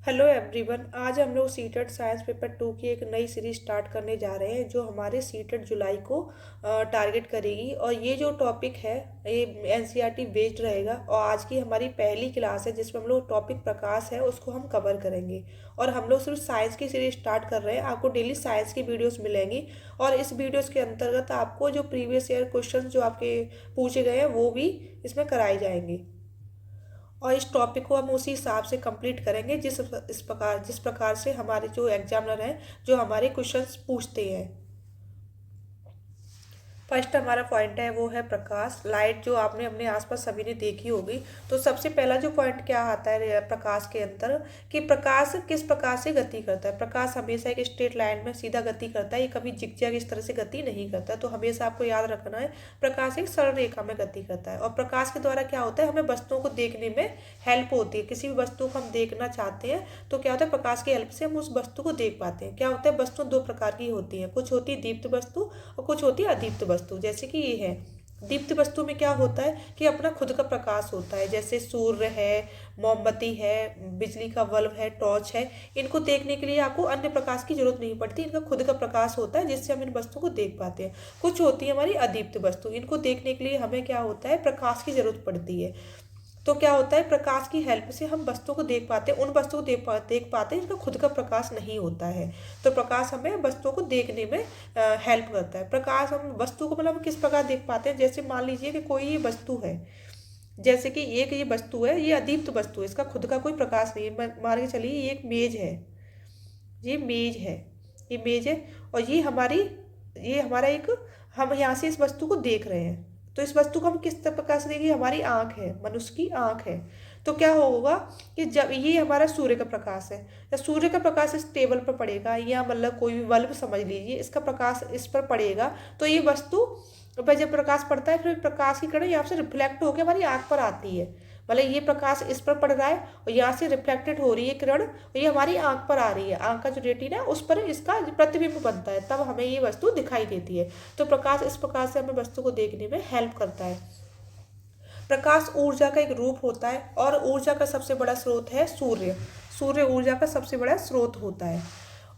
Hello everyone. आज हम लोग सीटेट साइंस पेपर 2 की एक नई सीरीज स्टार्ट करने जा रहे हैं जो हमारे सीटेट जुलाई को टारगेट करेगी। और ये जो टॉपिक है ये एनसीईआरटी बेस्ड रहेगा। और आज की हमारी पहली क्लास है जिसमें हम लोग टॉपिक प्रकाश है उसको हम कवर करेंगे। और हम लोग सिर्फ साइंस की सीरीज स्टार्ट कर रहे हैं। आपको डेली साइंस की वीडियोस मिलेंगी और इस वीडियोस के अंतर्गत आपको जो प्रीवियस ईयर क्वेश्चन जो आपके पूछे गए हैं वो भी इसमें कराए जाएंगे। और इस टॉपिक को हम उसी हिसाब से कंप्लीट करेंगे जिस प्रकार से हमारे जो एग्जामिनर हैं जो हमारे क्वेश्चंस पूछते हैं। फर्स्ट हमारा पॉइंट है वो है प्रकाश, लाइट, जो आपने अपने आसपास सभी ने देखी होगी। तो सबसे पहला जो पॉइंट क्या आता है प्रकाश के अंदर कि प्रकाश किस प्रकार से गति करता है। प्रकाश हमेशा एक स्ट्रेट लाइन में सीधा गति करता है, ये कभी जिगजैग इस तरह से गति नहीं करता। तो हमेशा आपको याद रखना है प्रकाश एक सरल रेखा में गति करता है। और प्रकाश के द्वारा क्या होता है, हमें वस्तुओं को देखने में हेल्प होती है। किसी भी वस्तु को हम देखना चाहते हैं तो क्या होता है, प्रकाश की हेल्प से हम उस वस्तु को देख पाते हैं। क्या होता है, वस्तु दो प्रकार की होती है, कुछ होती है दीप्त वस्तु और कुछ होती है अदीप्त वस्तु। जैसे कि ये है दीप्त वस्तु में क्या होता है कि अपना खुद का प्रकाश होता है, जैसे सूर्य है, मोमबत्ती है, बिजली का बल्ब है, टॉर्च है। इनको देखने के लिए आपको अन्य प्रकाश की जरूरत नहीं पड़ती, इनका खुद का प्रकाश होता है जिससे हम इन वस्तुओं को देख पाते हैं। कुछ होती है हमारी अदीप्त वस्तु, इनको देखने के लिए हमें क्या होता है, प्रकाश की जरूरत पड़ती है। तो क्या होता है, प्रकाश की हेल्प से हम वस्तुओं को देख पाते हैं, उन वस्तुओं को देख पाते हैं जिनका खुद का प्रकाश नहीं होता है। तो प्रकाश हमें वस्तुओं को देखने में हेल्प करता है। प्रकाश हम वस्तु को मतलब हम किस प्रकार देख पाते हैं, जैसे मान लीजिए कि कोई ये वस्तु है, जैसे कि एक ये वस्तु है, ये अदीप्त वस्तु है, इसका खुद का कोई प्रकाश नहीं है। मान के चलिए ये एक मेज है, ये मेज है, ये मेज है। और ये हमारा एक, हम यहाँ से इस वस्तु को देख रहे हैं। तो इस वस्तु को हम किस प्रकार से देखेंगे, हमारी आंख है, मनुष्य की आंख है। तो क्या होगा कि जब ये हमारा सूर्य का प्रकाश है, या सूर्य का प्रकाश इस टेबल पर पड़ेगा, या मतलब कोई भी बल्ब समझ लीजिए, इसका प्रकाश इस पर पड़ेगा, तो ये वस्तु पर जब प्रकाश पड़ता है फिर प्रकाश की किरण यहाँ से रिफ्लेक्ट होकर हमारी आंख पर आती है। मतलब ये प्रकाश इस पर पड़ रहा है और यहाँ से रिफ्लेक्टेड हो रही है किरण, और ये हमारी आंख पर आ रही है। आंख का जो रेटिना है उस पर इसका प्रतिबिंब बनता है, तब हमें ये वस्तु दिखाई देती है। तो प्रकाश इस प्रकार से हमें वस्तु को देखने में हेल्प करता है। प्रकाश ऊर्जा का एक रूप होता है और ऊर्जा का सबसे बड़ा स्रोत है सूर्य। सूर्य ऊर्जा का सबसे बड़ा स्रोत होता है।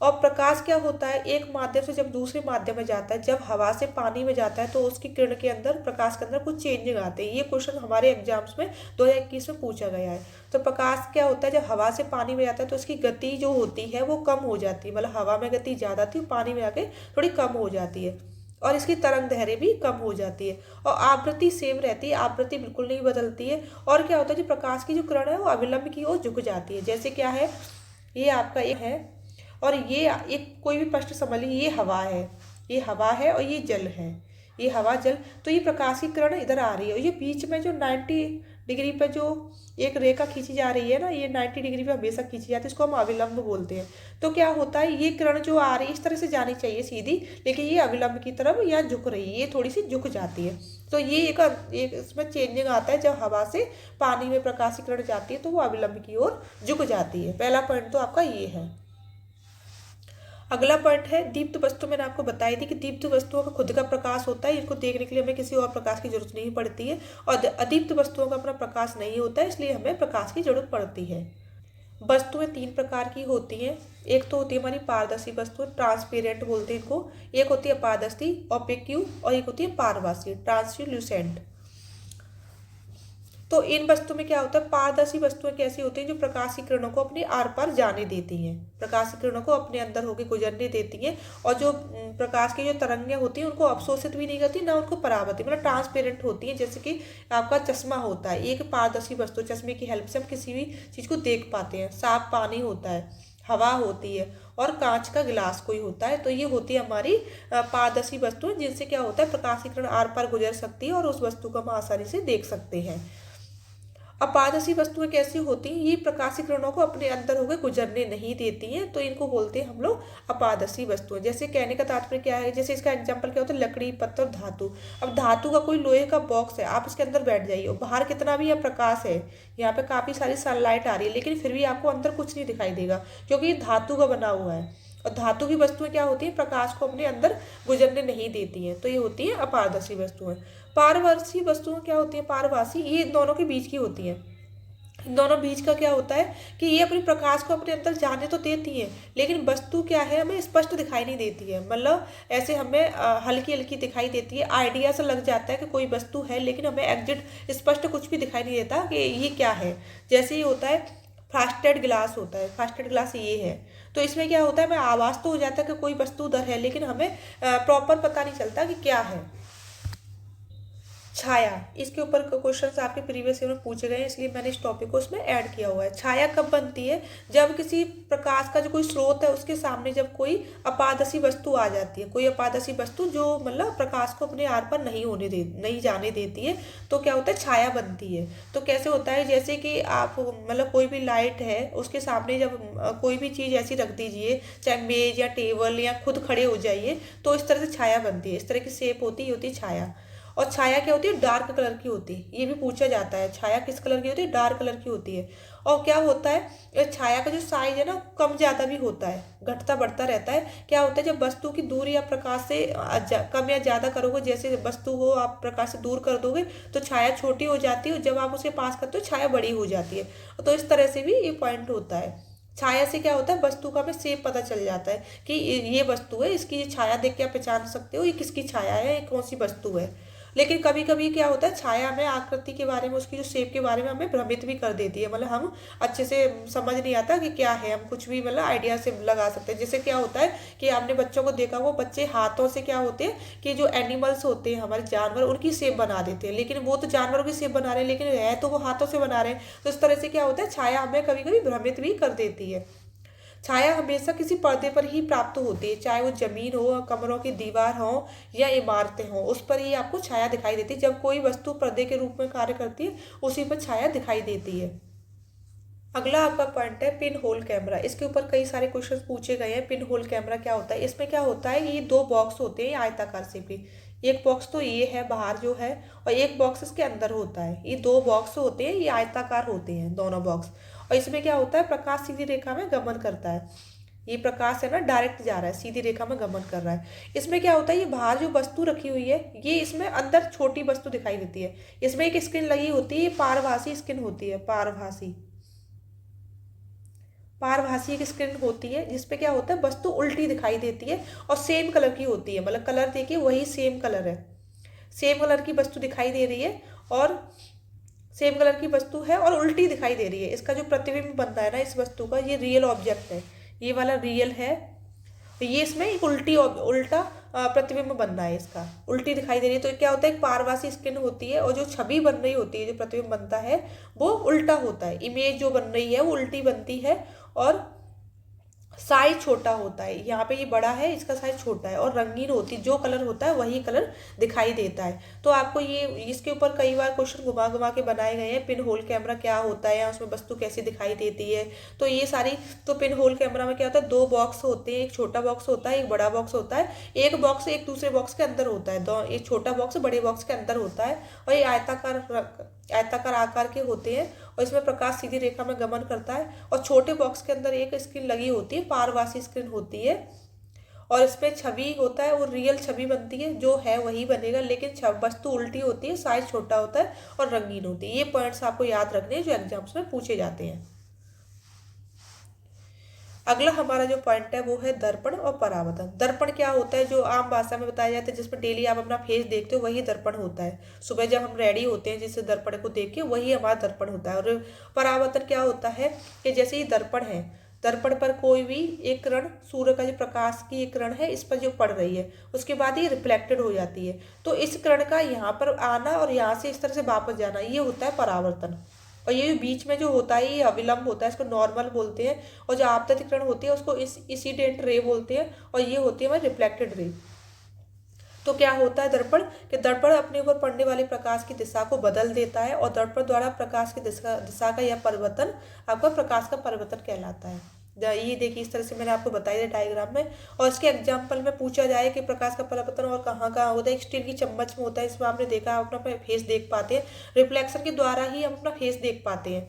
और प्रकाश क्या होता है, एक माध्यम से जब दूसरे माध्यम में जाता है, जब हवा से पानी में जाता है तो उसकी किरण के अंदर, प्रकाश के अंदर कुछ चेंजिंग आते हैं। ये क्वेश्चन हमारे एग्जाम्स में 2021 में पूछा गया है। तो प्रकाश क्या होता है, जब हवा से पानी में जाता है तो उसकी गति जो होती है वो कम हो जाती है। मतलब हवा में गति ज़्यादा थी, पानी में आके थोड़ी कम हो जाती है। और इसकी तरंग दैर्घ्य भी कम हो जाती है। और आवृत्ति सेम रहती है, आवृत्ति बिल्कुल नहीं बदलती है। और क्या होता है, जो प्रकाश की जो किरण है वो अविलंब की ओर झुक जाती है। जैसे क्या है, ये आपका एक है, और ये एक कोई भी प्रश्न समझ लीजिए, ये हवा है, ये हवा है और ये जल है, ये हवा जल। तो ये प्रकाश की किरण इधर आ रही है और ये बीच में जो 90 डिग्री पे जो एक रेखा खींची जा रही है ना, ये 90 डिग्री पे हमेशा खींची जाती है, इसको हम अविलंब बोलते हैं। तो क्या होता है, ये किरण जो आ रही है इस तरह से जानी चाहिए सीधी, लेकिन ये अविलंब की तरफ या झुक रही है, ये थोड़ी सी झुक जाती है। तो ये एक इसमें चेंजिंग आता है, जब हवा से पानी में प्रकाश की किरण जाती है तो वो अविलंब की ओर झुक जाती है। पहला पॉइंट तो आपका ये है। अगला पॉइंट है दीप्त वस्तु। मैंने आपको बताई थी कि दीप्त वस्तुओं का खुद का प्रकाश होता है, इनको देखने के लिए हमें किसी और प्रकाश की जरूरत नहीं पड़ती है। और अदीप्त वस्तुओं का अपना प्रकाश नहीं होता है, इसलिए हमें प्रकाश की जरूरत पड़ती है। वस्तुएं तीन प्रकार की होती हैं। एक तो होती है हमारी पारदर्शी वस्तु, ट्रांसपेरेंट बोलते हैं इनको। एक होती है अपारदर्शी, ओपेक्यू, और एक होती है पारदर्शी, ट्रांसल्यूसेंट। तो इन वस्तुओं में क्या होता है, पारदर्शी वस्तुएं कैसी होती हैं, जो प्रकाश की किरणों को अपने आर पार जाने देती हैं, प्रकाश की किरणों को अपने अंदर होकर गुजरने देती हैं। और जो प्रकाश की जो तरंगें होती हैं उनको अवशोषित भी नहीं करती, ना उनको परावर्तित, मतलब ट्रांसपेरेंट होती हैं। जैसे कि आपका चश्मा होता है, एक पारदर्शी वस्तु, चश्मे की हेल्प से हम किसी भी चीज़ को देख पाते हैं। साफ पानी होता है, हवा होती है, और कांच का गिलास कोई होता है। तो ये होती है हमारी पारदर्शी वस्तुएं, जिनसे क्या होता है, प्रकाश की किरण आर पार गुजर सकती है और उस वस्तु को हम आसानी से देख सकते हैं। अपारदर्शी वस्तुएं कैसी होती हैं, ये प्रकाशित किरणों को अपने अंदर होकर गुजरने नहीं देती हैं, तो इनको बोलते हैं हम लोग अपारदर्शी वस्तुएं। जैसे कहने का तात्पर्य क्या है, जैसे इसका एग्जांपल क्या होता है, लकड़ी, पत्थर, धातु। अब धातु का कोई लोहे का बॉक्स है, आप इसके अंदर बैठ जाइए और बाहर कितना भी यह प्रकाश है, यहाँ पे काफी सारी सनलाइट आ रही है, लेकिन फिर भी आपको अंदर कुछ नहीं दिखाई देगा, क्योंकि ये धातु का बना हुआ है। और धातु की वस्तुएं क्या होती हैं, प्रकाश को अपने अंदर गुजरने नहीं देती हैं, तो ये होती है अपारदर्शी वस्तुएं। पारदर्शी वस्तुएं क्या होती हैं, पारभासी, ये दोनों के बीच की होती हैं। इन दोनों बीच का क्या होता है कि ये अपने प्रकाश को अपने अंदर जाने तो देती है, लेकिन वस्तु क्या है हमें स्पष्ट दिखाई नहीं देती है। मतलब ऐसे हमें हल्की हल्की दिखाई देती है, आइडिया सा लग जाता है कि कोई वस्तु है, लेकिन हमें एग्जैक्ट स्पष्ट कुछ भी दिखाई नहीं देता कि ये क्या है। जैसे ही होता है फ्रस्टेड ग्लास होता है, फ्रस्टेड ग्लास ये है, तो इसमें क्या होता है हमें आवाज़ तो हो जाता है कि कोई वस्तु उधर है, लेकिन हमें प्रॉपर पता नहीं चलता कि क्या है। छाया, इसके ऊपर क्वेश्चंस आपके प्रीवियस ईयर में पूछे गए हैं, इसलिए मैंने इस टॉपिक को उसमें ऐड किया हुआ है। छाया कब बनती है? जब किसी प्रकाश का जो कोई स्रोत है उसके सामने जब कोई अपारदर्शी वस्तु आ जाती है, कोई अपारदर्शी वस्तु जो मतलब प्रकाश को अपने आर पर नहीं जाने देती है, तो क्या होता है छाया बनती है। तो कैसे होता है, जैसे कि आप मतलब कोई भी लाइट है उसके सामने जब कोई भी चीज़ ऐसी रख दीजिए, चाहे मेज या टेबल, या खुद खड़े हो जाइए, तो इस तरह से छाया बनती है। इस तरह की शेप होती है, ये होती है छाया। और छाया क्या होती है? डार्क कलर की होती है, ये भी पूछा जाता है छाया किस कलर की होती है? डार्क कलर की होती है। और क्या होता है, ये छाया का जो साइज है ना कम ज़्यादा भी होता है, घटता बढ़ता रहता है। क्या होता है, जब वस्तु की दूरी आप प्रकाश से कम या ज़्यादा करोगे, जैसे वस्तु को आप प्रकाश से दूर कर दोगे तो छाया छोटी हो जाती है, और जब आप उसे पास करते हो छाया बड़ी हो जाती है। तो इस तरह से भी ये पॉइंट होता है। छाया से क्या होता है, वस्तु का हमें शेप पता चल जाता है कि ये वस्तु है, इसकी ये छाया देख के आप पहचान सकते हो ये किसकी छाया है, ये कौन सी वस्तु है। लेकिन कभी कभी क्या होता है, छाया हमें आकृति के बारे में, उसकी जो शेप के बारे में हमें भ्रमित भी कर देती है। मतलब हम अच्छे से समझ नहीं आता कि क्या है, हम कुछ भी मतलब आइडिया से लगा सकते हैं। जैसे क्या होता है कि आपने बच्चों को देखा, वो बच्चे हाथों से क्या होते हैं कि जो एनिमल्स होते हैं हमारे जानवर, उनकी शेप बना देते हैं, लेकिन वो तो जानवरों की शेप बना रहे हैं, लेकिन है तो वो हाथों से बना रहे हैं। तो इस तरह से क्या होता है, छाया हमें कभी कभी भ्रमित भी कर देती है। छाया हमेशा किसी पर्दे पर ही प्राप्त होती है, चाहे वो जमीन हो, कमरों की दीवार हो, या इमारतें हो, उस पर ही आपको छाया दिखाई देती है। जब कोई वस्तु पर्दे के रूप में कार्य करती है, उसी पर छाया दिखाई देती है। अगला आपका पॉइंट है पिन होल कैमरा। इसके ऊपर कई सारे क्वेश्चंस पूछे गए हैं। पिन होल कैमरा क्या होता है? इसमें क्या होता है, ये दो बॉक्स होते हैं आयताकार से भी। एक बॉक्स तो ये है बाहर जो है, और एक बॉक्स इसके अंदर होता है। ये दो बॉक्स होते हैं, ये आयताकार होते हैं दोनों बॉक्स। और इसमें क्या होता है, प्रकाश सीधी रेखा में गमन करता है। ये प्रकाश है ना, डायरेक्ट जा रहा है, सीधी रेखा में गमन कर रहा है। इसमें क्या होता है, ये बाहर जो वस्तु रखी हुई है, ये इसमें अंदर छोटी वस्तु दिखाई देती है। इसमें एक स्क्रीन लगी होती है, ये पारभासी स्क्रीन होती है। पारभासी पारभासी एक स्क्रीन होती है, जिसपे क्या होता है, वस्तु उल्टी दिखाई देती है और सेम कलर की होती है। मतलब कलर देखिए वही सेम कलर है, सेम कलर की वस्तु दिखाई दे रही है, और सेम कलर की वस्तु है और उल्टी दिखाई दे रही है। इसका जो प्रतिबिंब बनता है ना इस वस्तु का, ये रियल ऑब्जेक्ट है, ये वाला रियल है। तो ये इसमें एक उल्टा प्रतिबिंब बन रहा है, इसका उल्टी दिखाई दे रही है। तो क्या होता है, एक पारभासी स्क्रीन होती है, और जो छवि बन रही होती है, जो प्रतिबिंब बनता है वो उल्टा होता है। इमेज जो बन रही है वो उल्टी बनती है, और साइज छोटा होता है। यहाँ पे ये बड़ा है, इसका साइज छोटा है, और रंगीन होती है, जो कलर होता है वही कलर दिखाई देता है। तो आपको ये इसके ऊपर कई बार क्वेश्चन घुमा घुमा के बनाए गए हैं। पिन होल कैमरा क्या होता है, या उसमें वस्तु कैसी दिखाई देती है, तो ये सारी। तो पिन होल कैमरा में क्या होता है, दो बॉक्स होते हैं, एक छोटा बॉक्स होता है, एक बड़ा बॉक्स होता है। एक बॉक्स एक दूसरे बॉक्स के अंदर होता है, दो एक छोटा बॉक्स बड़े बॉक्स के अंदर होता है, और ये आयताकार आकार के होते हैं, और इसमें प्रकाश सीधी रेखा में गमन करता है। और छोटे बॉक्स के अंदर एक स्क्रीन लगी होती है, पारभासी स्क्रीन होती है, और इसमें छवि होता है, वो रियल छवि बनती है, जो है वही बनेगा, लेकिन वस्तु उल्टी होती है, साइज छोटा होता है और रंगीन होती है। ये पॉइंट्स आपको याद रखने हैं जो एग्जाम्स में पूछे जाते हैं। अगला हमारा जो पॉइंट है वो है दर्पण और परावर्तन। दर्पण क्या होता है, जो आम भाषा में बताया जाता है, जिसमें डेली आप अपना फेस देखते हो, वही दर्पण होता है। सुबह जब हम रेडी होते हैं जिस दर्पण को देख के, वही हमारा दर्पण होता है। और परावर्तन क्या होता है कि जैसे ये दर्पण है, दर्पण पर कोई भी एक किरण, सूर्य का जो प्रकाश की एक किरण है, इस पर जो पड़ रही है, उसके बाद ये रिफ्लेक्टेड हो जाती है। तो इस किरण का यहाँ पर आना और यहाँ से इस तरह से वापस जाना, ये होता है परावर्तन। और ये जो बीच में जो होता है ये अविलंब होता है, इसको नॉर्मल बोलते हैं। और जो आपतन किरण होती है उसको इंसिडेंट रे बोलते हैं, और ये होती है हमारी रिफ्लेक्टेड रे। तो क्या होता है दर्पण, कि दर्पण अपने ऊपर पड़ने वाले प्रकाश की दिशा को बदल देता है, और दर्पण द्वारा प्रकाश की दिशा का यह परिवर्तन आपका प्रकाश का परिवर्तन कहलाता है। ये देखिए इस तरह से मैंने आपको बताया डायग्राम में। और इसके एग्जाम्पल में पूछा जाए कि प्रकाश का परिवर्तन और कहाँ कहाँ होता है, एक स्टील की चम्मच में होता है, इसमें आपने देखा अपना फेस देख पाते हैं, रिफ्लेक्शन के द्वारा ही हम अपना फेस देख पाते हैं।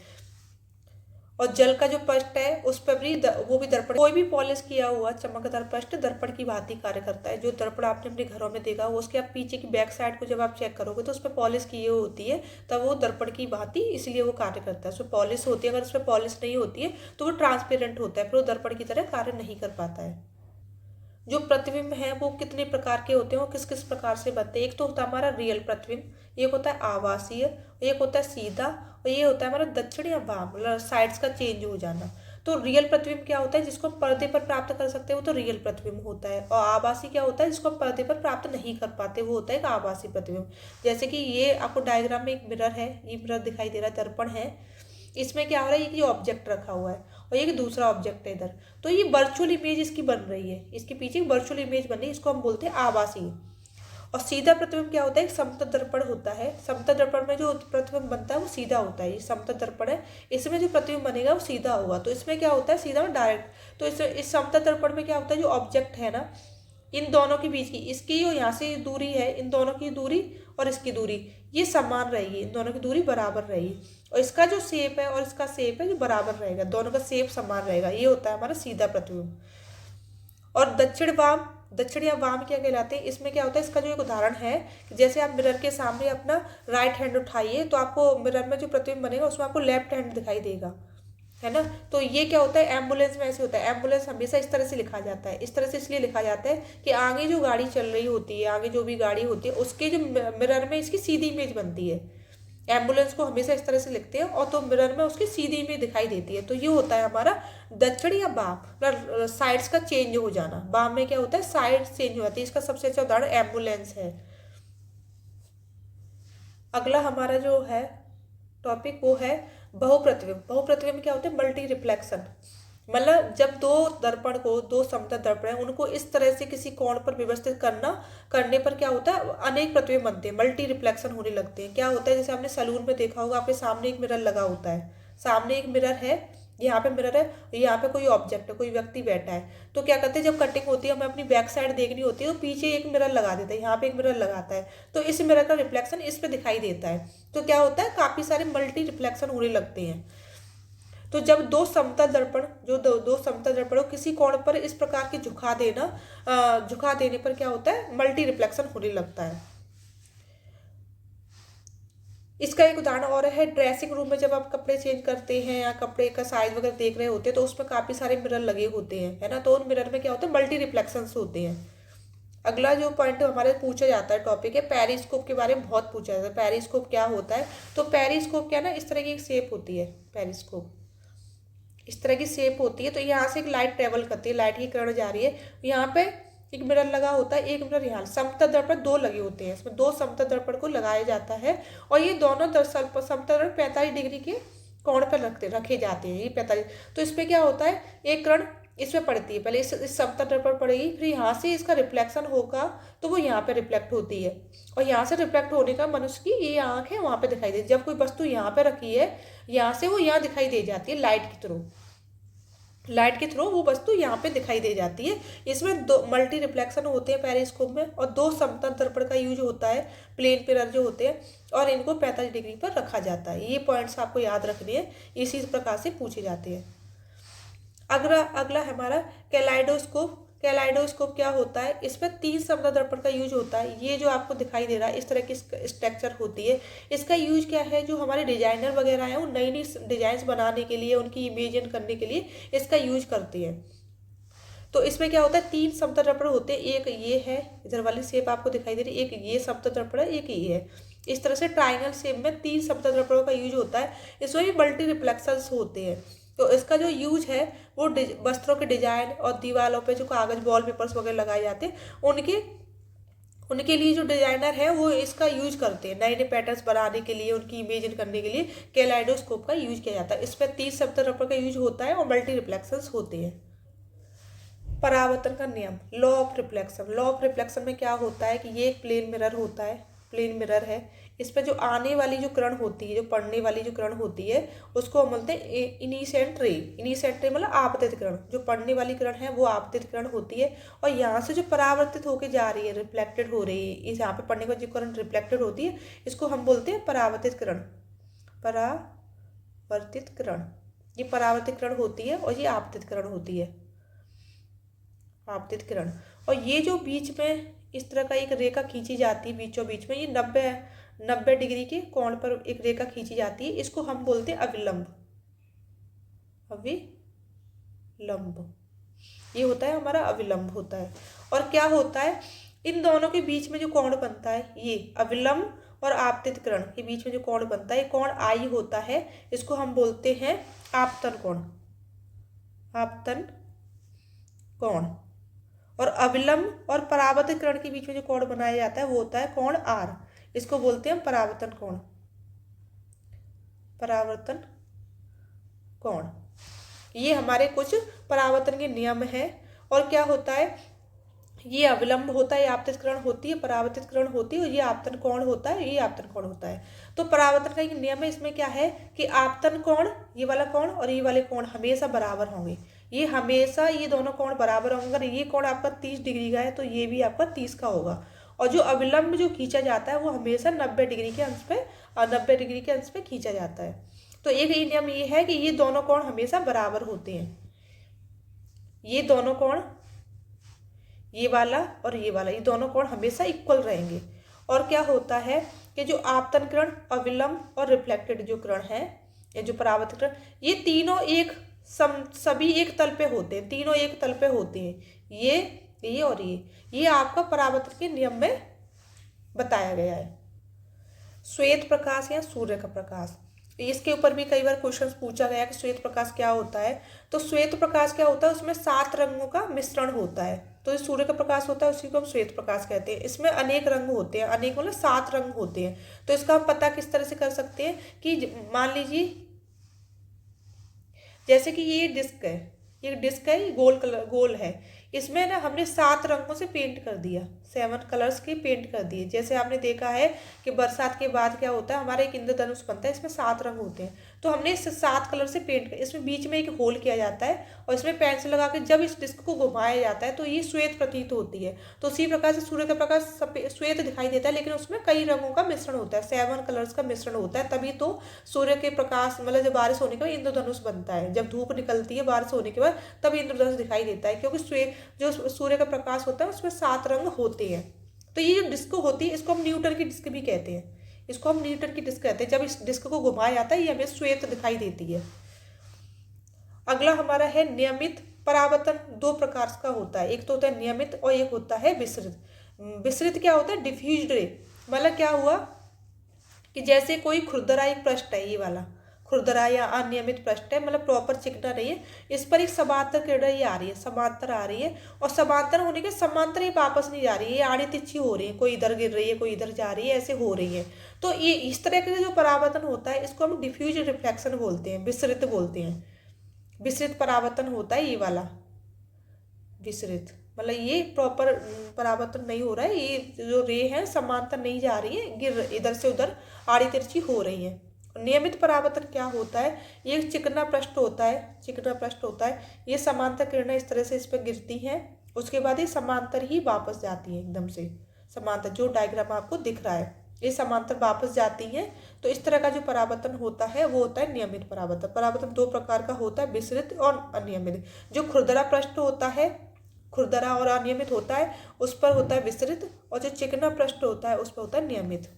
और जल का जो पृष्ठ है उस पर भी वो भी दर्पण, कोई भी पॉलिश किया हुआ चमकदार पृष्ठ दर्पण की भांति कार्य करता है। जो दर्पण आपने अपने घरों में देखा, उसके आप पीछे की बैक साइड को जब आप चेक करोगे तो उस पर पॉलिश की हुई होती है, तब वो दर्पण की भांति इसलिए वो कार्य करता है। उसमें पॉलिश होती है, अगर उस पर पॉलिश नहीं होती है तो वो ट्रांसपेरेंट होता है, फिर वो दर्पण की तरह कार्य नहीं कर पाता है। जो प्रतिबिंब है वो कितने प्रकार के होते हैं, वो किस किस प्रकार से बनते हैं। एक तो होता है हमारा रियल प्रतिबिंब, एक होता है आभासीय, एक होता है सीधा, और ये होता है हमारा दक्षिण या वाम, मतलब साइड्स का चेंज हो जाना। तो रियल प्रतिबिंब क्या होता है, जिसको हम पर्दे पर प्राप्त कर सकते हैं, वो तो रियल प्रतिबिंब होता है। और आभासी क्या होता है, जिसको हम पर्दे पर प्राप्त नहीं कर पाते, वो होता है एक आभासी प्रतिबिंब। जैसे कि ये आपको डायग्राम में एक मिरर है, ये मिरर दिखाई दे रहा है, दर्पण है। इसमें क्या हो रहा है, ये ऑब्जेक्ट रखा हुआ है और ये दूसरा ऑब्जेक्ट है इधर, तो ये वर्चुअल इमेज इसकी बन रही है, इसके पीछे वर्चुअल इमेज बन रही है, इसको हम बोलते हैं आभासी। और सीधा प्रतिबिंब क्या होता है, एक समतल दर्पण होता है। समतल दर्पण में जो प्रतिबिंब बनता है वो सीधा होता है, ये समतल दर्पण है, इसमें जो प्रतिबिंब बनेगा वो सीधा होगा। तो इसमें क्या होता है, सीधा में डायरेक्ट। तो इस समतल दर्पण में क्या होता है, जो ऑब्जेक्ट है ना, इन दोनों के बीच की, इसकी जो यहाँ से दूरी है, इन दोनों की दूरी और इसकी दूरी ये समान रहेगी, इन दोनों की दूरी बराबर रहेगी। और इसका जो शेप है और इसका शेप है जो बराबर रहेगा, दोनों का शेप समान रहेगा, ये होता है हमारा सीधा प्रतिबिंब। और दक्षिण वाम, दक्षिण या वाम क्या कहलाते हैं, इसमें क्या होता है, इसका जो एक उदाहरण है कि जैसे आप मिरर के सामने अपना राइट हैंड उठाइए तो आपको मिरर में जो प्रतिबिंब बनेगा उसमें आपको लेफ्ट हैंड दिखाई देगा, है ना। तो ये क्या होता है, एम्बुलेंस में ऐसे होता है, एम्बुलेंस हमेशा इस तरह से लिखा जाता है। इस तरह से इसलिए लिखा जाता है कि आगे जो गाड़ी चल रही होती है, आगे जो भी गाड़ी होती है उसके जो मिरर में इसकी सीधी इमेज बनती है। एम्बुलेंस को हमेशा इस तरह से लिखते हैं और तो मिरर में उसकी सीधी इमेज दिखाई देती है। तो ये होता है हमारा दक्षिण या वाम, साइड्स का चेंज हो जाना। वाम में क्या होता है, साइड चेंज हो जाती है। इसका सबसे अच्छा उदाहरण एम्बुलेंस है। अगला हमारा जो है टॉपिक वो है बहुप्रतिबिंब। बहुप्रतिबिंब क्या होते हैं, मल्टी रिफ्लेक्शन। मतलब जब दो दर्पण को, दो समतल दर्पण है, उनको इस तरह से किसी कोण पर व्यवस्थित करने पर क्या होता है, अनेक प्रतिबिंब बनते हैं, मल्टी रिफ्लेक्शन होने लगते हैं। क्या होता है, जैसे आपने सैलून में देखा होगा, आपके सामने एक मिरर लगा होता है, सामने एक मिरर है, यहाँ पे मिरर है, यहाँ पे कोई ऑब्जेक्ट है, कोई व्यक्ति बैठा है। तो क्या करते हैं, जब कटिंग होती है, हमें अपनी बैक साइड देखनी होती है, तो पीछे एक मिरर लगा देता है, यहाँ पे एक मिरर लगाता है, तो इस मिरर का रिफ्लेक्शन इस पे दिखाई देता है। तो क्या होता है, काफी सारे मल्टी रिफ्लेक्शन होने लगते हैं। तो जब दो समतल दर्पण, जो दो समतल दर्पण किसी कोण पर इस प्रकार की झुका देने पर क्या होता है, मल्टी रिफ्लेक्शन होने लगता है। इसका एक उदाहरण और है, ड्रेसिंग रूम में जब आप कपड़े चेंज करते हैं या कपड़े का साइज वगैरह देख रहे होते हैं तो उसमें काफी सारे मिरर लगे होते हैं, है ना। तो उन मिरर में क्या होता है, मल्टी रिफ्लेक्शंस होते हैं। अगला जो पॉइंट हमारे पूछा जाता है टॉपिक है, पेरिस्कोप के बारे में बहुत पूछा जाता है। पेरिस्कोप क्या होता है, तो पेरिस्कोप क्या ना, इस तरह की एक शेप होती है, पेरिस्कोप इस तरह की शेप होती है। तो यहाँ से एक लाइट ट्रेवल करती है, लाइट की किरण जा रही है, यहाँ पे एक मिरर लगा होता है, एक मिरर यहाँ। समतल दर्पण दो लगे होते हैं, इसमें दो समतल दर्पण को लगाया जाता है और ये दोनों समतल दर्पण 45 डिग्री के कोण पर रखे जाते हैं, ये 45। तो इसमें क्या होता है, एक किरण इसमें पड़ती है, पहले इस समतल दर्पण पड़ेगी, फिर यहाँ से इसका रिफ्लेक्शन होगा तो वो यहाँ पे रिफ्लेक्ट होती है, और यहाँ से रिफ्लेक्ट होने का मनुष्य की ये आँख है वहाँ पे दिखाई देती है। जब कोई वस्तु यहाँ पे रखी है, यहाँ से वो यहाँ दिखाई दे जाती है लाइट के थ्रू, लाइट के थ्रू वो वस्तु यहाँ पे दिखाई दे जाती है। इसमें दो मल्टी रिफ्लेक्शन होते हैं पेरिस्कोप में, और दो समतल दर्पण का यूज होता है, प्लेन मिरर जो होते हैं, और इनको 45 डिग्री पर रखा जाता है। ये पॉइंट्स आपको याद रखने हैं, इसी प्रकार से पूछे जाते हैं। अगला हमारा कैलाइडोस्कोप। कैलाइडोस्कोप क्या होता है, इसमें 3 समतल दर्पण का यूज होता है। ये जो आपको दिखाई दे रहा है इस तरह की स्ट्रक्चर होती है। इसका यूज क्या है, जो हमारे डिजाइनर वगैरह हैं वो नई नई डिजाइन बनाने के लिए, उनकी इमेजिन करने के लिए इसका यूज करते हैं। तो इसमें क्या होता है, 3 समतल दर्पण होते हैं, एक ये है, इधर वाली शेप आपको दिखाई दे रही है, एक ये समतल दर्पण है, एक ये है। इस तरह से ट्राइंगल शेप में 3 समतल दर्पणों का यूज होता है। इसमें भी मल्टी रिफ्लेक्शंस होते हैं। तो इसका जो यूज है वो वस्त्रों के डिजाइन और दीवारों पे जो कागज वॉल पेपर्स वगैरह लगाए जाते हैं उनके लिए जो डिजाइनर है वो इसका यूज करते हैं, नए नए पैटर्न्स बनाने के लिए, उनकी इमेजिन करने के लिए कैलाइडोस्कोप का यूज किया जाता है। इसमें 30 समतल दर्पण का यूज होता है और मल्टी रिफ्लेक्शंस होते हैं। परावर्तन का नियम, law of reflection. Law of reflection में क्या होता है कि ये एक प्लेन मिरर होता है, प्लेन मिरर है। इस पर जो आने वाली जो किरण होती है, जो पड़ने वाली जो किरण होती है, उसको हम बोलते हैं इनिसेंट रे। इनिसेंट रे मतलब आपतित किरण, जो पड़ने वाली किरण है वो आपतित किरण होती है। और यहाँ से जो परावर्तित होकर जा रही है, रिफ्लेक्टेड हो रही है, इस यहाँ पे पड़ने का जो किरण रिफ्लेक्टेड होती है, इसको हम बोलते हैं परावर्तित किरण, परावर्तित किरण। ये परावर्तित किरण होती है और ये आपतित किरण होती है, आपतित किरण। और ये जो बीच में इस तरह का एक रेखा खींची जाती है बीचों बीच में, ये 90 डिग्री के कोण पर एक रेखा खींची जाती है, इसको हम बोलते हैं अविलंब, अविलंब। ये होता है हमारा अविलंब होता है। और क्या होता है, इन दोनों के बीच में जो कोण बनता है, ये अविलंब और आपतित किरण के बीच में जो कोण बनता है, कोण आई होता है, इसको हम बोलते हैं आपतन कोण, आपतन कोण। और अविलंब और परावर्तित किरण के बीच में जो कोण बनाया जाता है वो होता है कोण आर, इसको बोलते हैं परावर्तन कोण, परावर्तन कोण। ये हमारे कुछ परावर्तन के नियम हैं। और क्या होता है, ये अविलंब होता है, ये आपतित किरण होती है, परावर्तित किरण होती है, और ये आपतन कोण होता है, ये आपतन कोण होता है। तो परावर्तन का एक नियम है, इसमें क्या है कि आपतन कोण, ये वाला कोण और ये वाले कोण हमेशा बराबर होंगे, ये हमेशा ये दोनों कोण बराबर होंगे। अगर ये कोण आपका 30 डिग्री का है तो ये भी आपका 30 का होगा। और जो अविलंब जो खींचा जाता है वो हमेशा 90 डिग्री के अंश पे, 90 डिग्री के अंश पे खींचा जाता है। तो एक ही नियम ये है कि ये दोनों कोण हमेशा बराबर होते हैं, ये दोनों कोण, ये वाला और ये वाला, ये दोनों कोण हमेशा इक्वल रहेंगे। और क्या होता है कि जो आपतन किरण, अविलंब और रिफ्लेक्टेड जो किरण है, ये जो परावर्तित किरण, ये तीनों एक सभी एक तल पे होते हैं, तीनों एक तल पे होते हैं, ये और ये आपका परावर्तन के नियम में बताया गया है। श्वेत प्रकाश या सूर्य का प्रकाश, इसके ऊपर भी कई बार क्वेश्चंस पूछा गया कि श्वेत प्रकाश क्या होता है। तो श्वेत प्रकाश क्या होता है, उसमें 7 रंगों का मिश्रण होता है। तो इस सूर्य का प्रकाश होता है, उसी को हम श्वेत प्रकाश कहते हैं। इसमें अनेक रंग होते हैं, अनेक मतलब 7 रंग होते हैं। तो इसका हम पता किस तरह से कर सकते हैं कि मान लीजिए जैसे कि ये डिस्क है, ये डिस्क है, ये गोल है, इसमें ना हमने 7 रंगों से पेंट कर दिया, 7 कलर्स की पेंट कर दिए। जैसे आपने देखा है कि बरसात के बाद क्या होता है, हमारा एक इंद्रधनुष बनता है, इसमें 7 रंग होते हैं। तो हमने इस 7 कलर से पेंट कर, इसमें बीच में एक होल किया जाता है और इसमें पेंसिल लगा के जब इस डिस्क को घुमाया जाता है तो ये श्वेत प्रतीत होती है। तो उसी प्रकार से सूर्य का प्रकाश श्वेत दिखाई देता है, लेकिन उसमें कई रंगों का मिश्रण होता है, 7 कलर्स का मिश्रण होता है। तभी तो सूर्य के प्रकाश मतलब जब बारिश होने के बाद इंद्रधनुष बनता है, जब धूप निकलती है बारिश होने के बाद तब इंद्रधनुष दिखाई देता है, क्योंकि जो सूर्य का प्रकाश होता है उसमें 7 रंग होते हैं। तो ये जो डिस्क होती है इसको हम न्यूटन की डिस्क भी कहते हैं, इसको हम न्यूटन की डिस्क कहते हैं। जब इस डिस्क को घुमाया जाता है ये हमें श्वेत दिखाई देती है। अगला हमारा है नियमित परावर्तन। 2 प्रकार का होता है, एक तो होता है नियमित और एक होता है विसरित। विसरित क्या होता है, डिफ्यूज्ड रे, मतलब क्या हुआ कि जैसे कोई खुरदरा एक पृष्ठ है, ये वाला खुरदरा या अनियमित पृष्ठ है, मतलब प्रॉपर चिकना नहीं है, इस पर एक समांतर किरण ये आ रही है, समांतर आ रही है, और समांतर होने के समांतर ये वापस नहीं जा रही है, ये आड़ी तिरछी हो रही है, कोई इधर गिर रही है कोई इधर जा रही है, ऐसे हो रही है। तो ये इस तरह का जो परावर्तन होता है इसको हम डिफ्यूज रिफ्लेक्शन बोलते हैं, विसरित बोलते हैं। विसरित परावर्तन होता है ये वाला, विसरित मतलब ये प्रॉपर परावर्तन नहीं हो रहा है, ये जो रे है समांतर नहीं जा रही है, गिर इधर से उधर आड़ी तिरछी हो रही है। नियमित परावर्तन क्या होता है, ये एक चिकना पृष्ठ होता है, चिकना पृष्ठ होता है, ये समांतर किरणें इस तरह से इस पर गिरती हैं, उसके बाद ये समांतर ही वापस जाती हैं, एकदम से समांतर, जो डायग्राम आपको दिख रहा है ये समांतर वापस जाती हैं। तो इस तरह का जो परावर्तन होता है वो होता है नियमित परावर्तन। परावर्तन 2 प्रकार का होता है, विसरित और अनियमित। जो खुरदरा पृष्ठ होता है, खुरदरा और अनियमित होता है, उस पर होता है विसरित, और जो चिकना पृष्ठ होता है उस पर होता है नियमित।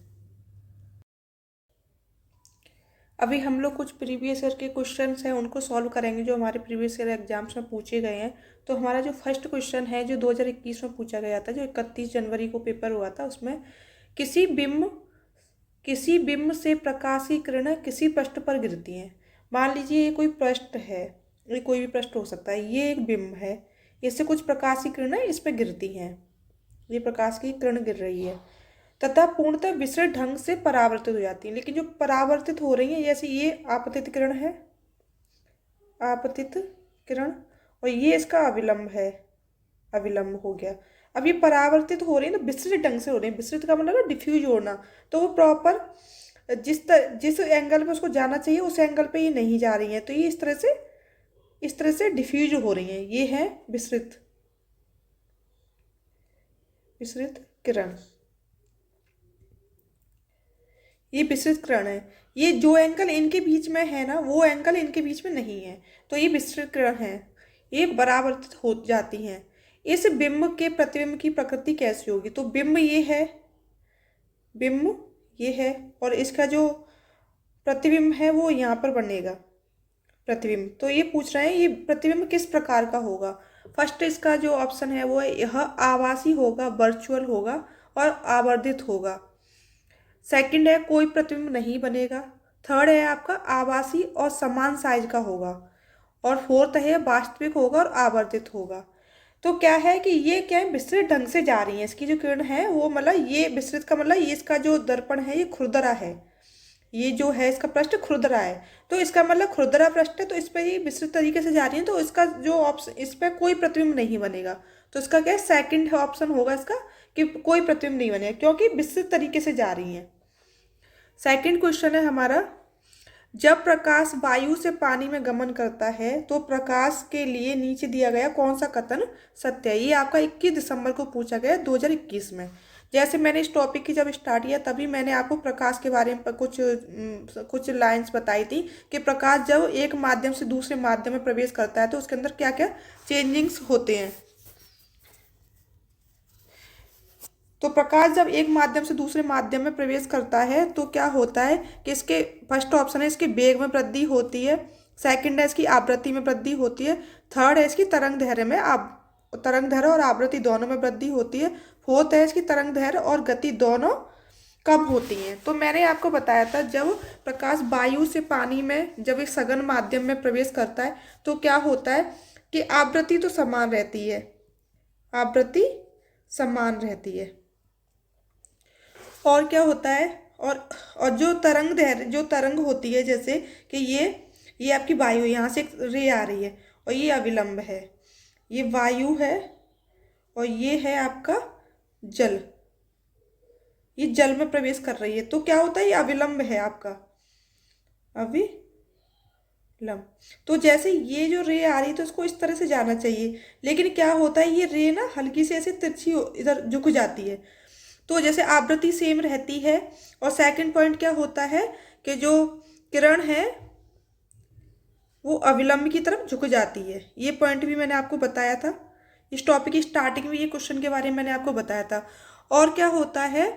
अभी हम लोग कुछ प्रीवियस ईयर के क्वेश्चंस हैं उनको सॉल्व करेंगे जो हमारे प्रीवियस ईयर एग्जाम्स में पूछे गए हैं। तो हमारा जो फर्स्ट क्वेश्चन है जो 2021 में पूछा गया था, जो 31 जनवरी को पेपर हुआ था, उसमें किसी बिंब से प्रकाश की किरणें किसी पृष्ठ पर गिरती हैं। मान लीजिए ये कोई पृष्ठ है, ये कोई भी पृष्ठ हो सकता है, ये एक बिंब है, इससे कुछ प्रकाश की किरणें इस पर गिरती हैं, ये प्रकाश की किरण गिर रही है तथा पूर्णतः विसरित ढंग से परावर्तित हो जाती हैं। लेकिन जो परावर्तित हो रही हैं, जैसे ये आपतित किरण है, आपतित किरण, और ये इसका अविलंब है, अविलंब हो गया। अब ये परावर्तित हो रही है तो विसरित ढंग से हो रही है, विसरित का मतलब डिफ्यूज होना, तो वो प्रॉपर जिस एंगल पे उसको जाना चाहिए उस एंगल पे ये नहीं जा रही है, तो ये इस तरह से डिफ्यूज हो रही है, ये है विसरित किरण। ये विस्तृत किरण है। ये जो एंगल इनके बीच में है ना, वो एंगल इनके बीच में नहीं है, तो ये विस्तृत किरण है, ये परावर्तित हो जाती हैं। इस बिंब के प्रतिबिंब की प्रकृति कैसी होगी? तो बिंब ये है, बिंब ये है, और इसका जो प्रतिबिंब है वो यहाँ पर बनेगा प्रतिबिंब। तो ये पूछ रहे हैं ये प्रतिबिंब किस प्रकार का होगा। फर्स्ट इसका जो ऑप्शन है वो है यह आभासी होगा, वर्चुअल होगा और आवर्धित होगा। सेकंड है कोई प्रतिबिंब नहीं बनेगा। थर्ड है आपका आभासी और समान साइज का होगा। और फोर्थ है वास्तविक होगा और आवर्धित होगा। तो क्या है कि ये क्या है, विस्तृत ढंग से जा रही है, इसकी जो किरण है वो मतलब ये विस्तृत का मतलब ये इसका जो दर्पण है ये खुरदरा है, ये जो है इसका पृष्ठ खुरदरा है, तो इसका मतलब खुरदरा पृष्ठ है, तो इस पर ये विस्तृत तरीके से जा रही है, तो इसका जो ऑप्शन, इस पर कोई प्रतिबिंब नहीं बनेगा। तो इसका क्या है, सेकंड ऑप्शन होगा इसका कि कोई प्रतिबिंब नहीं बनेगा, क्योंकि विस्तृत तरीके से जा रही है। सेकंड क्वेश्चन है हमारा, जब प्रकाश वायु से पानी में गमन करता है तो प्रकाश के लिए नीचे दिया गया कौन सा कथन सत्य है? ये आपका 21 दिसंबर को पूछा गया 2021 में। जैसे मैंने इस टॉपिक की जब स्टार्ट किया तभी मैंने आपको प्रकाश के बारे में कुछ लाइंस बताई थी कि प्रकाश जब एक माध्यम से दूसरे माध्यम में प्रवेश करता है तो उसके अंदर क्या क्या चेंजिंग्स होते हैं। तो प्रकाश जब एक माध्यम से दूसरे माध्यम में प्रवेश करता है तो क्या होता है कि इसके फर्स्ट ऑप्शन है इसके वेग में वृद्धि होती है, सेकंड है इसकी आवृत्ति में वृद्धि होती है, थर्ड है इसकी तरंग दैर्घ्य और आवृत्ति दोनों में वृद्धि होती है, फोर्थ है इसकी तरंग दैर्घ्य और गति दोनों कम होती हैं। तो मैंने आपको बताया था जब प्रकाश वायु से पानी में जब एक सघन माध्यम में प्रवेश करता है तो क्या होता है कि आवृत्ति तो समान रहती है, आवृत्ति समान रहती है, और क्या होता है और जो तरंग होती है, जैसे कि ये आपकी वायु, यहाँ से एक रे आ रही है और ये अविलंब है, ये वायु है और ये है आपका जल, ये जल में प्रवेश कर रही है, तो क्या होता है ये अविलंब है आपका, अविलंब। तो जैसे ये जो रे आ रही है तो इसको इस तरह से जाना चाहिए, लेकिन क्या होता है ये रे ना हल्की से ऐसे तिरछी इधर झुक जाती है, तो जैसे आवृत्ति सेम रहती है। और सेकंड पॉइंट क्या होता है कि जो किरण है वो अविलंब की तरफ झुक जाती है, ये पॉइंट भी मैंने आपको बताया था इस टॉपिक की स्टार्टिंग में, ये क्वेश्चन के बारे में मैंने आपको बताया था। और क्या होता है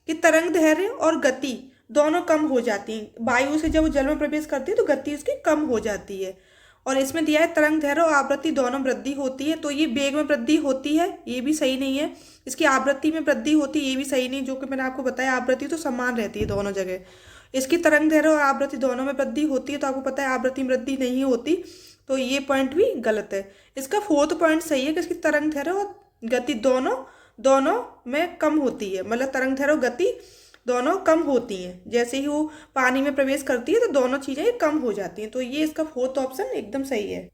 कि तरंग दैर्घ्य और गति दोनों कम हो जाती हैं, वायु से जब वो जल में प्रवेश करती है तो गति उसकी कम हो जाती है। और इसमें दिया है तरंग दैर्घ्य और आवृत्ति दोनों वृद्धि होती है, तो ये वेग में वृद्धि होती है, ये भी सही नहीं है। इसकी आवृत्ति में वृद्धि होती है, ये भी सही नहीं, जो कि मैंने आपको बताया आवृत्ति तो समान रहती है दोनों जगह। इसकी तरंग दैर्घ्य और आवृत्ति दोनों में वृद्धि होती है, तो आपको पता है आवृत्ति में वृद्धि नहीं होती, तो ये पॉइंट भी गलत है। इसका फोर्थ पॉइंट सही है कि इसकी तरंग दैर्घ्य और गति दोनों में कम होती है, मतलब तरंग दैर्घ्य और गति दोनों कम होती हैं, जैसे ही वो पानी में प्रवेश करती है तो दोनों चीजें कम हो जाती हैं, तो ये इसका फोर्थ ऑप्शन एकदम सही है।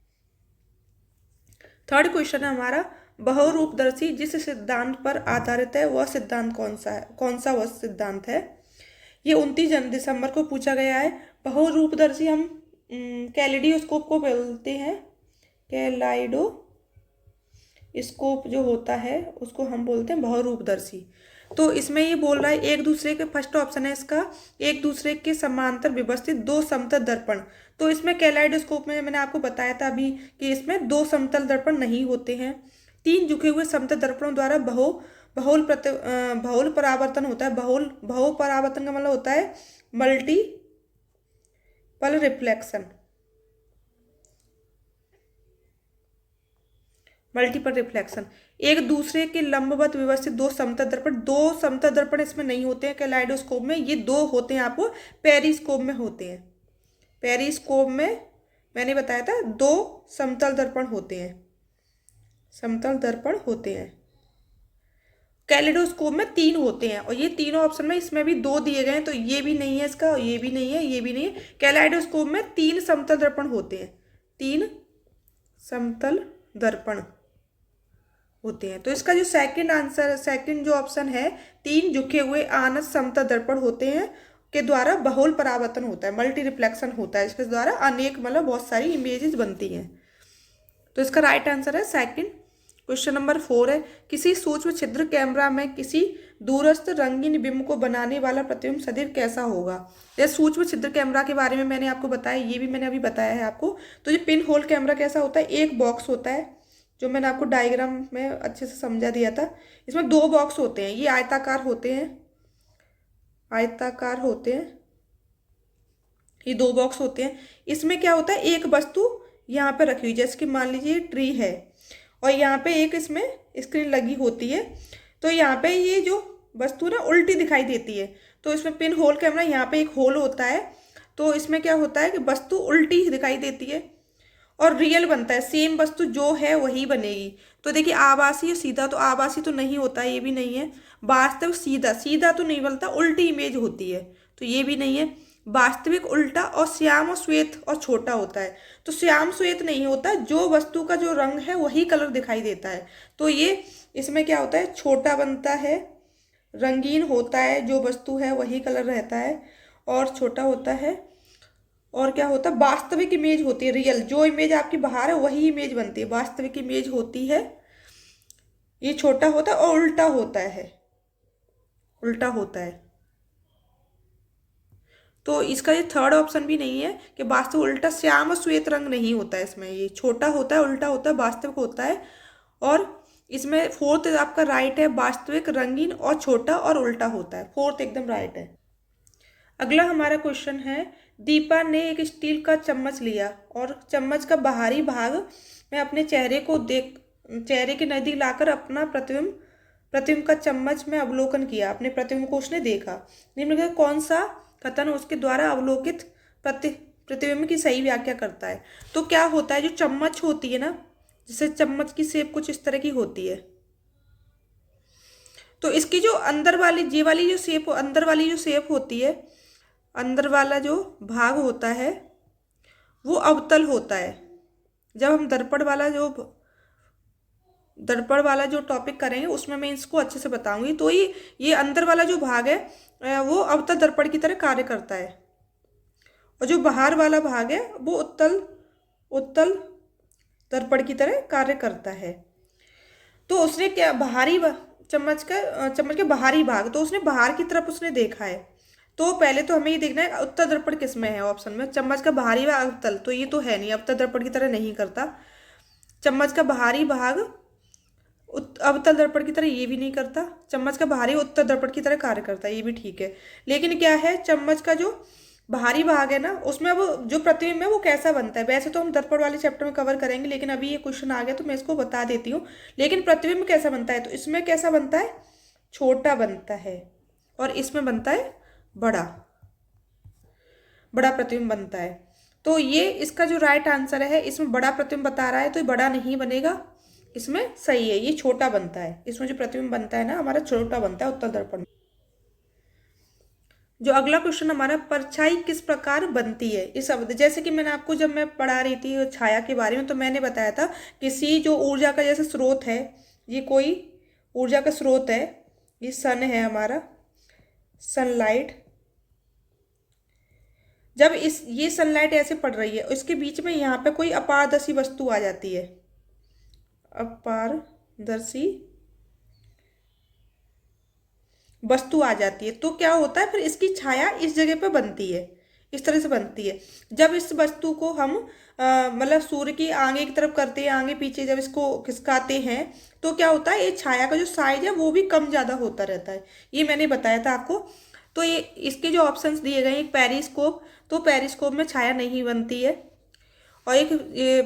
थर्ड क्वेश्चन है हमारा, बहुरूपदर्शी जिस सिद्धांत पर आधारित है वह सिद्धांत कौन सा वह सिद्धांत है? ये 29 दिसंबर को पूछा गया है। बहुरूपदर्शी हम कैलिडोस्कोप को बोलते हैं, कैलाइडोस्कोप जो होता है उसको हम बोलते हैं बहुरूपदर्शी। तो इसमें ये बोल रहा है एक दूसरे के, फर्स्ट ऑप्शन है इसका, एक दूसरे के समांतर व्यवस्थित दो समतल दर्पण। तो इसमें कैलाइडोस्कोप में मैंने आपको बताया था अभी कि इसमें दो समतल दर्पण नहीं होते हैं, तीन झुके हुए समतल दर्पणों द्वारा बहुल परावर्तन होता है। बहु परावर्तन का मतलब होता है मल्टीपल रिफ्लेक्शन, एक दूसरे के लंबवत व्यवस्थित दो समतल दर्पण इसमें नहीं होते हैं कैलाइडोस्कोप में, ये दो होते हैं आपको पेरिस्कोप में होते हैं। पेरिस्कोप में मैंने बताया था दो समतल दर्पण होते हैं, कैलिडोस्कोप में तीन होते हैं, और ये तीनों ऑप्शन में इसमें भी दो दिए गए हैं, तो ये भी नहीं है इसका, ये भी नहीं है, ये भी नहीं है। कैलाइडोस्कोप में तीन समतल दर्पण होते हैं, तीन समतल दर्पण होते हैं। तो इसका जो सेकंड जो ऑप्शन है, तीन झुके हुए आनत समतल दर्पण होते हैं के द्वारा बहुल परावर्तन होता है, मल्टी रिफ्लेक्शन होता है, इसके द्वारा अनेक मतलब बहुत सारी इमेजेस बनती हैं। तो इसका राइट आंसर है सेकंड क्वेश्चन नंबर 4 है, किसी सूक्ष्म छिद्र कैमरा में किसी दूरस्थ रंगीन बिंब को बनाने वाला प्रतिबिंब सदैव कैसा होगा। ये सूक्ष्म छिद्र कैमरा के बारे में मैंने आपको बताया, ये भी मैंने अभी बताया है आपको। तो ये पिन होल कैमरा कैसा होता है, एक बॉक्स होता है, जो मैंने आपको डायग्राम में अच्छे से समझा दिया था। इसमें 2 बॉक्स होते हैं, ये आयताकार होते हैं, आयताकार होते हैं, ये 2 बॉक्स होते हैं। इसमें क्या होता है, एक वस्तु यहाँ पे रखी हुई, जैसे कि मान लीजिए ट्री है और यहाँ पे एक इसमें स्क्रीन लगी होती है, तो यहाँ पे ये जो वस्तु ना उल्टी दिखाई देती है। तो इसमें पिन होल कैमरा, यहाँ पे एक होल होता है, तो इसमें क्या होता है कि वस्तु उल्टी दिखाई देती है और रियल बनता है, सेम वस्तु जो है वही बनेगी। तो देखिए आभासी और सीधा, तो आभासी तो नहीं होता, ये भी नहीं है। वास्तव सीधा, सीधा तो नहीं बनता, उल्टी इमेज होती है, तो ये भी नहीं है। वास्तविक उल्टा और श्याम और श्वेत और छोटा होता है, तो श्याम श्वेत नहीं होता, जो वस्तु का जो रंग है वही कलर दिखाई देता है। तो ये इसमें क्या होता है, छोटा बनता है, रंगीन होता है, जो वस्तु है वही कलर रहता है और छोटा होता है। और क्या होता है, वास्तविक इमेज होती है, रियल, जो इमेज आपकी बाहर है वही इमेज बनती है, वास्तविक इमेज होती है। ये छोटा होता है और उल्टा होता है, उल्टा होता है। तो इसका ये थर्ड ऑप्शन भी नहीं है कि वास्तविक उल्टा, श्याम और श्वेत रंग नहीं होता है इसमें, ये छोटा होता है, उल्टा होता है, वास्तविक होता है। और इसमें फोर्थ आपका राइट है, वास्तविक, रंगीन और छोटा और उल्टा होता है, फोर्थ एकदम राइट है। अगला हमारा क्वेश्चन है, दीपा ने एक स्टील का चम्मच लिया और चम्मच का बाहरी भाग में अपने चेहरे के नजदीक लाकर अपना प्रतिबिंब का चम्मच में अवलोकन किया, अपने प्रतिबिंब को उसने देखा। निम्न कौन सा कथन उसके द्वारा अवलोकित प्रतिबिंब की सही व्याख्या करता है। तो क्या होता है, जो चम्मच होती है ना, जैसे चम्मच की शेप कुछ इस तरह की होती है, तो इसकी जो अंदर वाली, ये वाली जो शेप, अंदर वाली जो शेप होती है, अंदर वाला जो भाग होता है वो अवतल होता है। जब हम दर्पण वाला जो टॉपिक करेंगे उसमें मैं इसको अच्छे से बताऊंगी। तो ये अंदर वाला जो भाग है वो अवतल दर्पण की तरह कार्य करता है और जो बाहर वाला भाग है वो उत्तल दर्पण की तरह कार्य करता है। तो उसने क्या, चम्मच के बाहरी भाग, तो उसने बाहर की तरफ उसने देखा है। तो पहले तो हमें ये देखना है उत्तल दर्पण किस में है, ऑप्शन में चम्मच का बाहरी भाग अवतल, तो ये तो है नहीं, अवतल दर्पण की तरह नहीं करता। चम्मच का बाहरी भाग अवतल दर्पण की तरह ये भी नहीं करता, चम्मच का बाहरी उत्तल दर्पण की तरह कार्य करता है, ये भी ठीक है। लेकिन क्या है, चम्मच का जो बाहरी भाग है ना, उसमें अब जो प्रतिबिंब है वो कैसा बनता है, वैसे तो हम दर्पण वाले चैप्टर में कवर करेंगे, लेकिन अभी ये क्वेश्चन आ गया तो मैं इसको बता देती हूँ। लेकिन प्रतिबिंब कैसा बनता है, तो इसमें कैसा बनता है, छोटा बनता है और इसमें बनता है बड़ा प्रतिबिंब बनता है। तो ये इसका जो राइट आंसर है, इसमें बड़ा प्रतिबिंब बता रहा है तो ये बड़ा नहीं बनेगा, इसमें सही है, ये छोटा बनता है। इसमें जो प्रतिबिंब बनता है ना हमारा, छोटा बनता है उत्तल दर्पण। जो अगला क्वेश्चन हमारा, परछाई किस प्रकार बनती है, इस शब्द, जैसे कि मैंने आपको जब मैं पढ़ा रही थी छाया के बारे में, तो मैंने बताया था किसी जो ऊर्जा का जैसे स्रोत है, ये कोई ऊर्जा का स्रोत है, ये सन है हमारा, सनलाइट। जब ये सनलाइट ऐसे पड़ रही है, इसके बीच में यहाँ पे कोई अपारदर्शी वस्तु आ जाती है, अपारदर्शी वस्तु आ जाती है, तो क्या होता है, फिर इसकी छाया इस जगह पे बनती है, इस तरह से बनती है। जब इस वस्तु को हम मतलब सूर्य की आगे की तरफ करते हैं, आगे पीछे जब इसको खिसकाते हैं, तो क्या होता है, ये छाया का जो साइज है वो भी कम ज़्यादा होता रहता है, ये मैंने बताया था आपको। तो ये इसके जो ऑप्शंस दिए गए, एक पेरिस्कोप, तो पेरिस्कोप में छाया नहीं बनती है, और एक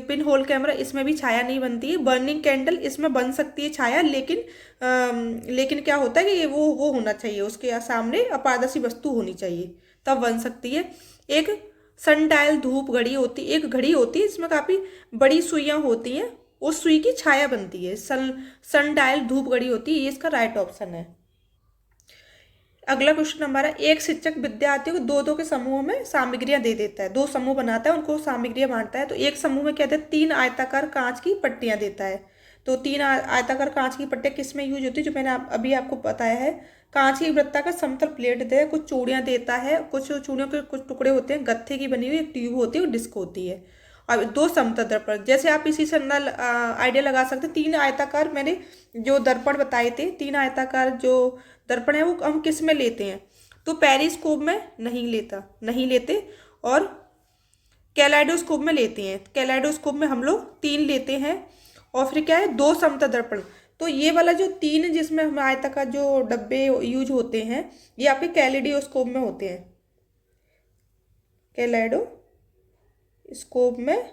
पिन होल कैमरा, इसमें भी छाया नहीं बनती है। बर्निंग कैंडल, इसमें बन सकती है छाया, लेकिन क्या होता है कि ये वो होना चाहिए, उसके सामने अपारदर्शी वस्तु होनी चाहिए, तब बन सकती है। एक सनडायल धूप घड़ी होती, एक घड़ी होती है इसमें काफ़ी बड़ी सुइयाँ होती हैं, उस सुई की छाया बनती है, सनडायल धूप घड़ी होती है, ये इसका राइट ऑप्शन है। अगला क्वेश्चन हमारा, एक शिक्षक विद्यार्थियों को दो के समूहों में सामग्रियां दे देता है, 2 समूह बनाता है, उनको सामग्रियां बांटता है। तो एक समूह में क्या देता है, 3 आयताकार कांच की पट्टियां देता है। तो 3 आयताकार कांच की पट्टियां किस में यूज होती है, जो मैंने अभी आपको बताया है, कांच की वृत्ताकार समतल प्लेट देता है, कुछ चूड़ियाँ देता है, कुछ चूड़ियों के कुछ टुकड़े होते हैं, गत्थे की बनी हुई एक ट्यूब होती है और डिस्क होती है, अब दो समतल दर्पण, जैसे आप इसी से आइडिया लगा सकते हैं। तीन आयताकार मैंने जो दर्पण बताए थे, तीन आयताकार जो दर्पण है वो हम किस में लेते हैं, तो पेरिस्कोप में नहीं लेते और कैलाइडोस्कोप में लेते हैं। कैलाइडोस्कोप में हम लोग तीन लेते हैं और फिर क्या है, दो समतल दर्पण। तो ये वाला जो तीन जिसमें हम आयताकार जो डब्बे यूज होते हैं, ये आपके कैलिडोस्कोप में होते हैं। कैलाइडोस्कोप में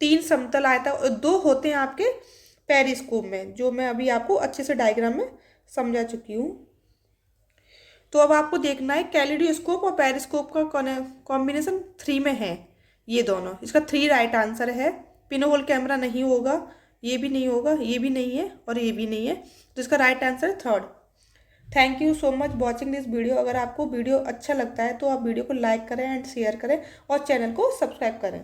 तीन समतल आयता, दो होते हैं आपके पेरिस्कोप में, जो मैं अभी आपको अच्छे से डायग्राम में समझा चुकी हूँ। तो अब आपको देखना है कैलिडोस्कोप और पेरिस्कोप का कॉम्बिनेशन 3 में है ये दोनों। इसका 3 राइट आंसर है। पिनहोल कैमरा नहीं होगा, ये भी नहीं होगा, ये भी नहीं है और ये भी नहीं है, तो इसका राइट आंसर है 3rd। Thank you so much watching this video. अगर आपको वीडियो अच्छा लगता है तो आप वीडियो को लाइक करें एंड शेयर करें और चैनल को सब्सक्राइब करें।